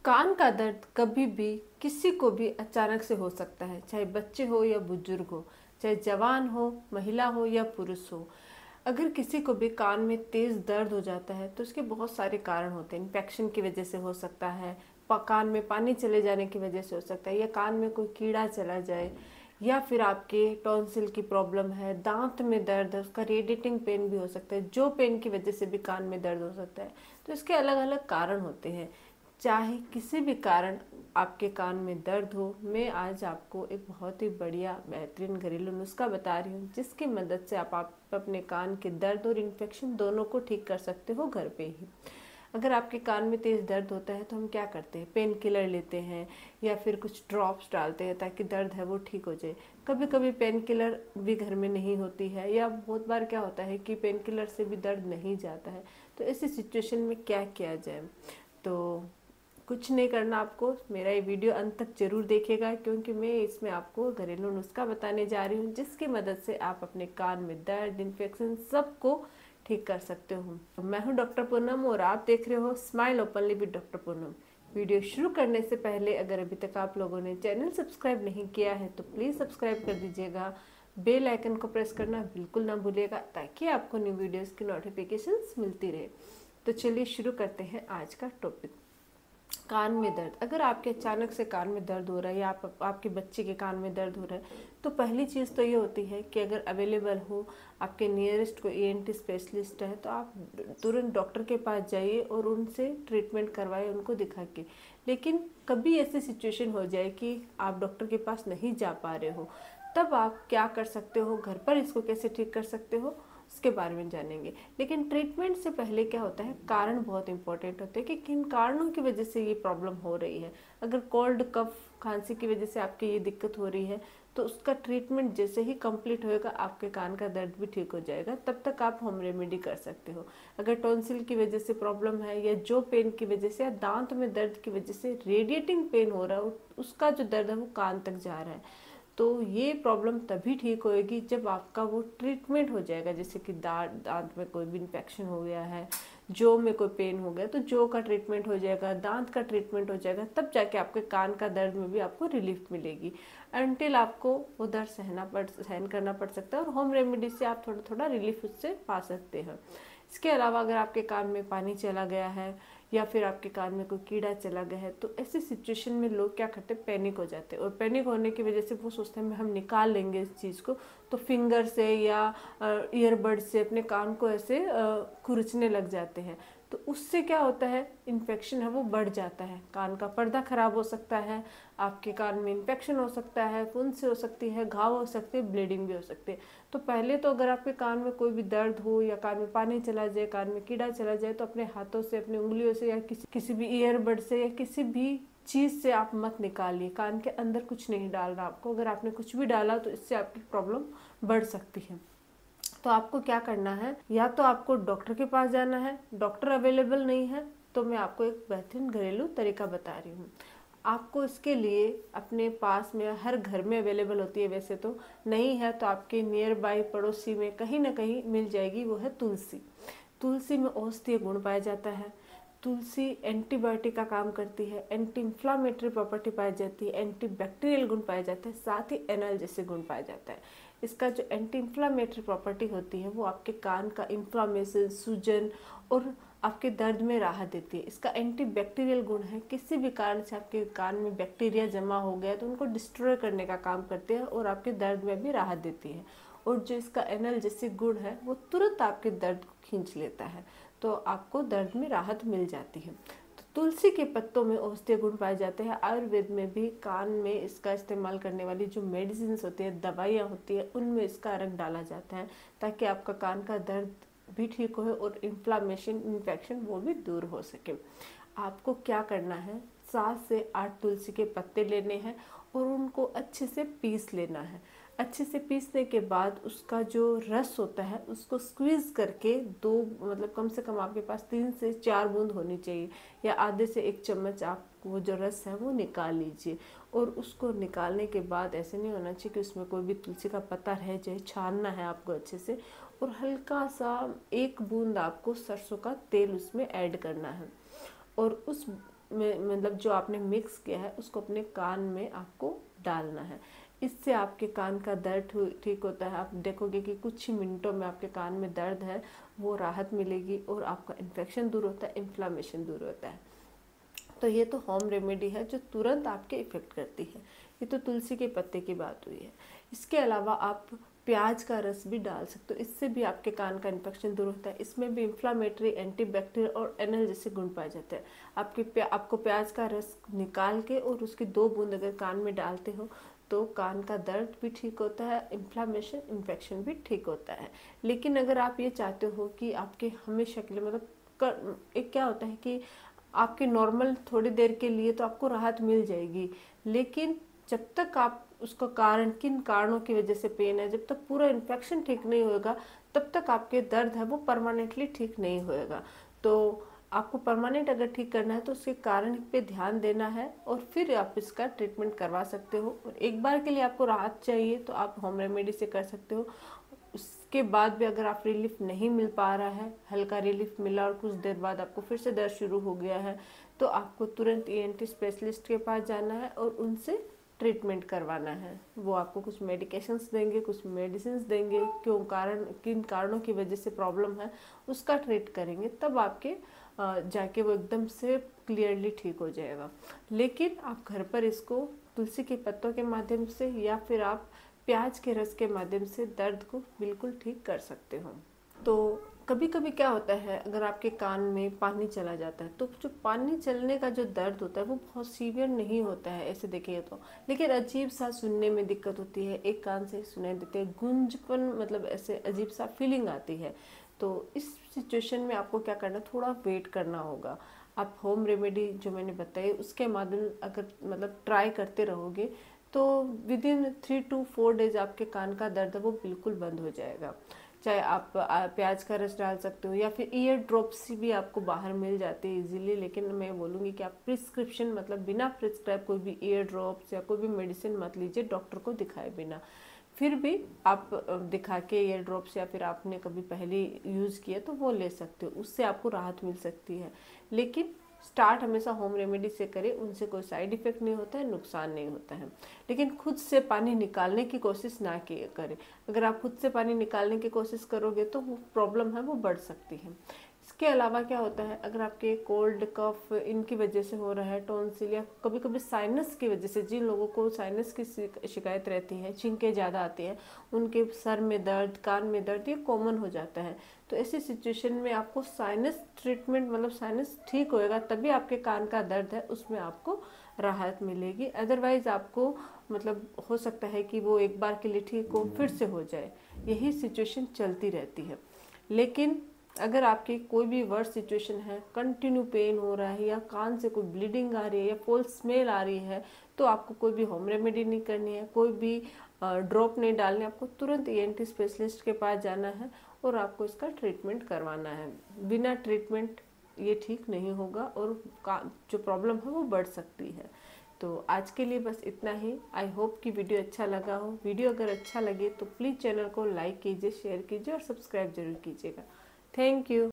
कान का दर्द कभी भी किसी को भी अचानक से हो सकता है, चाहे बच्चे हो या बुजुर्ग हो, चाहे जवान हो, महिला हो या पुरुष हो। अगर किसी को भी कान में तेज दर्द हो जाता है तो उसके बहुत सारे कारण होते हैं। इन्फेक्शन की वजह से हो सकता है, कान में पानी चले जाने की वजह से हो सकता है, या कान में कोई कीड़ा चला जाए, या फिर आपके टॉन्सिल की प्रॉब्लम है, दांत में दर्द है, उसका रेडिएटिंग पेन भी हो सकता है, जो पेन की वजह से भी कान में दर्द हो सकता है। तो इसके अलग अलग कारण होते हैं। चाहे किसी भी कारण आपके कान में दर्द हो, मैं आज आपको एक बहुत ही बढ़िया बेहतरीन घरेलू नुस्खा बता रही हूँ, जिसकी मदद से आप अपने कान के दर्द और इन्फेक्शन दोनों को ठीक कर सकते हो घर पे ही। अगर आपके कान में तेज़ दर्द होता है तो हम क्या करते हैं, पेन किलर लेते हैं या फिर कुछ ड्रॉप्स डालते हैं ताकि दर्द है वो ठीक हो जाए। कभी कभी पेन किलर भी घर में नहीं होती है, या बहुत बार क्या होता है कि पेन किलर से भी दर्द नहीं जाता है। तो ऐसी सिचुएशन में क्या किया जाए? तो कुछ नहीं करना, आपको मेरा ये वीडियो अंत तक जरूर देखिएगा, क्योंकि मैं इसमें आपको घरेलू नुस्खा बताने जा रही हूँ, जिसकी मदद से आप अपने कान में दर्द, इन्फेक्शन सबको ठीक कर सकते हो। मैं हूँ डॉक्टर पूनम और आप देख रहे हो smile openly with doctor Poonam. Video शुरू करने से पहले अगर अभी तक आप लोगों ने चैनल सब्सक्राइब नहीं किया है तो प्लीज़ सब्सक्राइब कर दीजिएगा। बेल आइकन को प्रेस करना बिल्कुल ना भूलिएगा, ताकि आपको न्यू वीडियोस की नोटिफिकेशंस मिलती रहे। तो चलिए शुरू करते हैं आज का टॉपिक। कान में दर्द। अगर आपके अचानक से कान में दर्द हो रहा है, या आपके बच्चे के कान में दर्द हो रहा है, तो पहली चीज़ तो ये होती है कि अगर अवेलेबल हो, आपके नियरेस्ट कोई ईएनटी स्पेशलिस्ट है, तो आप तुरंत डॉक्टर के पास जाइए और उनसे ट्रीटमेंट करवाइए, उनको दिखा के। लेकिन कभी ऐसी सिचुएशन हो जाए कि आप डॉक्टर के पास नहीं जा पा रहे हो, तब आप क्या कर सकते हो, घर पर इसको कैसे ठीक कर सकते हो, उसके बारे में जानेंगे। लेकिन ट्रीटमेंट से पहले क्या होता है, कारण बहुत इंपॉर्टेंट होते हैं कि किन कारणों की वजह से ये प्रॉब्लम हो रही है। अगर कोल्ड, कफ, खांसी की वजह से आपकी ये दिक्कत हो रही है, तो उसका ट्रीटमेंट जैसे ही कंप्लीट होएगा आपके कान का दर्द भी ठीक हो जाएगा। तब तक आप होम रेमेडी कर सकते हो। अगर टॉन्सिल की वजह से प्रॉब्लम है, या जो पेन की वजह से, या दांत में दर्द की वजह से रेडिएटिंग पेन हो रहा है, उसका जो दर्द है वो कान तक जा रहा है, तो ये प्रॉब्लम तभी ठीक होएगी जब आपका वो ट्रीटमेंट हो जाएगा। जैसे कि दांत में कोई भी इन्फेक्शन हो गया है, जो में कोई पेन हो गया, तो जो का ट्रीटमेंट हो जाएगा, दांत का ट्रीटमेंट हो जाएगा, तब जाके आपके कान का दर्द में भी आपको रिलीफ मिलेगी। अनटिल आपको वो दर्द सहन करना पड़ सकता है, और होम रेमेडी से आप थोड़ा थोड़ा रिलीफ उससे पा सकते हैं। इसके अलावा अगर आपके कान में पानी चला गया है, या फिर आपके कान में कोई कीड़ा चला गया है, तो ऐसी सिचुएशन में लोग क्या करते हैं, पैनिक हो जाते हैं। और पैनिक होने की वजह से वो सोचते हैं हम निकाल लेंगे इस चीज़ को, तो फिंगर से या ईयरबड से अपने कान को ऐसे खुरचने लग जाते हैं। तो उससे क्या होता है, इन्फेक्शन है वो बढ़ जाता है, कान का पर्दा खराब हो सकता है, आपके कान में इन्फेक्शन हो सकता है, फुंसी हो सकती है, घाव हो सकते हैं, ब्लीडिंग भी हो सकती है। तो पहले तो अगर आपके कान में कोई भी दर्द हो, या कान में पानी चला जाए, कान में कीड़ा चला जाए, तो अपने हाथों से, अपनी उंगलियों से, या किसी भी ईयरबड से, या किसी भी चीज़ से आप मत निकालिए। कान के अंदर कुछ नहीं डालना आपको। अगर आपने कुछ भी डाला तो इससे आपकी प्रॉब्लम बढ़ सकती है। तो आपको क्या करना है, या तो आपको डॉक्टर के पास जाना है, डॉक्टर अवेलेबल नहीं है तो मैं आपको एक बेहतरीन घरेलू तरीका बता रही हूँ। आपको इसके लिए अपने पास में, हर घर में अवेलेबल होती है वैसे तो, नहीं है तो आपके नियर बाई पड़ोसी में कहीं ना कहीं मिल जाएगी, वो है तुलसी। तुलसी में औषधीय गुण पाया जाता है। तुलसी एंटीबायोटिक का काम करती है, एंटी इन्फ्लामेटरी प्रॉपर्टी पाई जाती है, एंटी बैक्टीरियल गुण पाए जाते हैं, साथ ही एनाल्जेसिक गुण पाया जाता है। इसका जो एंटी इन्फ्लामेटरी प्रॉपर्टी होती है वो आपके कान का इन्फ्लामेशन, सूजन और आपके दर्द में राहत देती है। इसका एंटी बैक्टीरियल गुण है, किसी भी कारण से आपके कान में बैक्टीरिया जमा हो गया तो उनको डिस्ट्रॉय करने का काम करते हैं, और आपके दर्द में भी राहत देती है। और जो इसका एनाल्जेसिक गुण है वो तुरंत आपके दर्द को खींच लेता है, तो आपको दर्द में राहत मिल जाती है। तो तुलसी के पत्तों में औषधीय गुण पाए जाते हैं। आयुर्वेद में भी कान में इसका इस्तेमाल करने वाली जो मेडिसिन होती है, दवाइयाँ होती है, उनमें इसका रंग डाला जाता है, ताकि आपका कान का दर्द भी ठीक हो और इन्फ्लामेशन, इन्फेक्शन वो भी दूर हो सके। आपको क्या करना है, 7 से 8 तुलसी के पत्ते लेने हैं और उनको अच्छे से पीस लेना है। अच्छे से पीसने के बाद उसका जो रस होता है उसको स्क्वीज करके दो, मतलब कम से कम आपके पास 3 से 4 बूंद होनी चाहिए, या आधे से 1 चम्मच आप वो जो रस है वो निकाल लीजिए। और उसको निकालने के बाद ऐसे नहीं होना चाहिए कि उसमें कोई भी तुलसी का पत्ता रह जाए, छानना है आपको अच्छे से। और हल्का सा 1 बूंद आपको सरसों का तेल उसमें ऐड करना है, और में मतलब जो आपने मिक्स किया है उसको अपने कान में आपको डालना है। इससे आपके कान का दर्द ठीक होता है। आप देखोगे कि कुछ ही मिनटों में आपके कान में दर्द है वो राहत मिलेगी और आपका इन्फेक्शन दूर होता है, इन्फ्लामेशन दूर होता है। तो ये तो होम रेमेडी है जो तुरंत आपके इफेक्ट करती है। ये तो तुलसी के पत्ते की बात हुई है। इसके अलावा आप प्याज का रस भी डाल सकते हो, इससे भी आपके कान का इन्फेक्शन दूर होता है। इसमें भी इन्फ्लामेटरी, एंटीबैक्टीरियल और एनाल्जेसिक गुण पाए जाते हैं। आपको प्याज का रस निकाल के और उसकी 2 बूंद अगर कान में डालते हो तो कान का दर्द भी ठीक होता है, इन्फ्लामेशन, इन्फेक्शन भी ठीक होता है। लेकिन अगर आप ये चाहते हो कि आपके हमेशा के लिए मतलब एक क्या होता है कि आपके नॉर्मल थोड़ी देर के लिए तो आपको राहत मिल जाएगी, लेकिन जब तक आप उसका कारण, किन कारणों की वजह से पेन है, जब तक पूरा इन्फेक्शन ठीक नहीं होएगा तब तक आपके दर्द है वो परमानेंटली ठीक नहीं होएगा। तो आपको परमानेंट अगर ठीक करना है तो उसके कारण पे ध्यान देना है और फिर आप इसका ट्रीटमेंट करवा सकते हो। और एक बार के लिए आपको राहत चाहिए तो आप होम रेमेडी से कर सकते हो। उसके बाद भी अगर आप रिलीफ नहीं मिल पा रहा है, हल्का रिलीफ मिला और कुछ देर बाद आपको फिर से दर्द शुरू हो गया है, तो आपको तुरंत ENT स्पेशलिस्ट के पास जाना है और उनसे ट्रीटमेंट करवाना है। वो आपको कुछ मेडिकेशंस देंगे, कुछ मेडिसिन देंगे, किन कारणों की वजह से प्रॉब्लम है उसका ट्रीट करेंगे, तब आपके जाके वो एकदम से क्लियरली ठीक हो जाएगा। लेकिन आप घर पर इसको तुलसी के पत्तों के माध्यम से या फिर आप प्याज के रस के माध्यम से दर्द को बिल्कुल ठीक कर सकते हो। तो कभी कभी क्या होता है, अगर आपके कान में पानी चला जाता है तो जो पानी चलने का जो दर्द होता है वो बहुत सीवियर नहीं होता है ऐसे देखिए तो, लेकिन अजीब सा सुनने में दिक्कत होती है, एक कान से सुनाई देते हैं, गूंजपन मतलब ऐसे अजीब सा फीलिंग आती है। तो इस सिचुएशन में आपको क्या करना, थोड़ा वेट करना होगा। आप होम रेमेडी जो मैंने बताई उसके माध्यम अगर मतलब ट्राई करते रहोगे तो विदिन 3 to 4 डेज आपके कान का दर्द वो बिल्कुल बंद हो जाएगा। चाहे आप प्याज का रस डाल सकते हो या फिर ईयर ड्रॉप्स भी आपको बाहर मिल जाते हैं इजीली, लेकिन मैं बोलूँगी कि आप प्रिस्क्रिप्शन मतलब बिना प्रिस्क्राइब कोई भी ईयर ड्रॉप्स या कोई भी मेडिसिन मत लीजिए डॉक्टर को दिखाए बिना। फिर भी आप दिखा के ईयर ड्रॉप्स या फिर आपने कभी पहले यूज़ किया तो वो ले सकते हो, उससे आपको राहत मिल सकती है। लेकिन स्टार्ट हमेशा होम रेमेडी से करें, उनसे कोई साइड इफेक्ट नहीं होता है, नुकसान नहीं होता है। लेकिन खुद से पानी निकालने की कोशिश ना करें। अगर आप खुद से पानी निकालने की कोशिश करोगे तो वो प्रॉब्लम है वो बढ़ सकती है। इसके अलावा क्या होता है, अगर आपके कोल्ड कफ इनकी वजह से हो रहा है, टॉन्सिल या कभी कभी साइनस की वजह से, जिन लोगों को साइनस की शिकायत रहती है, छींकें ज़्यादा आती है, उनके सर में दर्द, कान में दर्द, ये कॉमन हो जाता है। तो ऐसी सिचुएशन में आपको साइनस ट्रीटमेंट मतलब साइनस ठीक होएगा तभी आपके कान का दर्द है उसमें आपको राहत मिलेगी। अदरवाइज आपको मतलब हो सकता है कि वो एक बार के लिए ठीक हो फिर से हो जाए, यही सिचुएशन चलती रहती है। लेकिन अगर आपकी कोई भी वर्स सिचुएशन है, कंटिन्यू पेन हो रहा है या कान से कोई ब्लीडिंग आ रही है या फॉल स्मेल आ रही है, तो आपको कोई भी होम रेमेडी नहीं करनी है, कोई भी ड्रॉप नहीं डालने, आपको तुरंत ENT स्पेशलिस्ट के पास जाना है और आपको इसका ट्रीटमेंट करवाना है। बिना ट्रीटमेंट ये ठीक नहीं होगा और जो प्रॉब्लम है वो बढ़ सकती है। तो आज के लिए बस इतना ही। आई होप कि वीडियो अच्छा लगा हो। वीडियो अगर अच्छा लगे तो प्लीज़ चैनल को लाइक कीजिए, शेयर कीजिए और सब्सक्राइब जरूर कीजिएगा। Thank you.